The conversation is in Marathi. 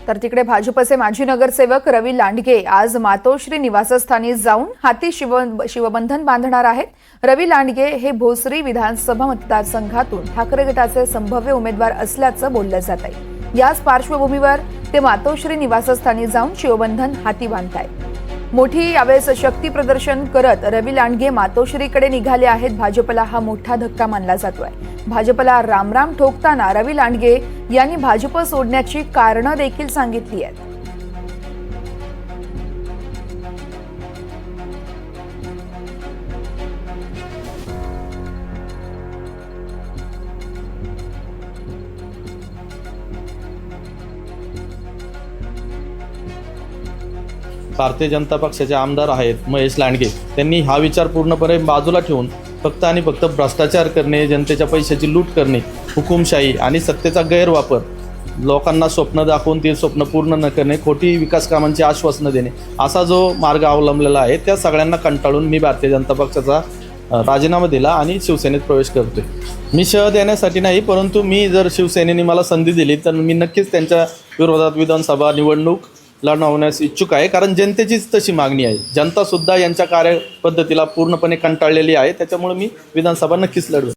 तर तिकडे भाजपचे माजी नगरसेवक रवी लांडगे आज मातोश्री निवासस्थानी जाऊन हाती शिवबंधन बांधणार आहेत। रवी लांडगे हे भोसरी विधानसभा मतदारसंघातून ठाकरे गटाचे संभाव्य उमेदवार असल्याचं बोललं जात आहे। याच पार्श्वभूमीवर ते मातोश्री निवासस्थानी जाऊन शिवबंधन हाती बांधतायत। मोठी यावेळेस शक्ती प्रदर्शन करत रवी लांडगे मातोश्रीकडे निघाले आहेत। भाजपला हा मोठा धक्का मानला जातोय। भाजपला रामराम ठोकताना रवी लांडगे यांनी भाजप सोडण्याची कारणं देखील सांगितली आहेत। भारतीय जनता पक्षाचे आमदार आहेत महेश लांडगे, त्यांनी हा विचार पूर्णपणे बाजूला ठेवून फक्त आणि फक्त भ्रष्टाचार करणे, जनतेच्या पैशाची लूट करणे, हुकुमशाही आणि सत्तेचा गैरवापर, लोकांना स्वप्न दाखवून ते स्वप्न पूर्ण न करणे, खोटी विकास कामांची आश्वासनं देणे, असा जो मार्ग अवलंबलेला आहे त्या सगळ्यांना कंटाळून मी भारतीय जनता पक्षाचा राजीनामा दिला आणि शिवसेनेत प्रवेश करतोय। मी शह देण्यासाठी नाही, परंतु मी जर शिवसेनेने मला संधी दिली तर मी नक्कीच त्यांच्या विरोधात विधानसभा निवडणूक लढवण्यास इच्छुक आहे, कारण जनतेचीच तशी मागणी आहे। जनता सुद्धा यांच्या कार्यपद्धतीला पूर्णपणे कंटाळलेली आहे, त्याच्यामुळे मी विधानसभा नक्कीच लढवेन।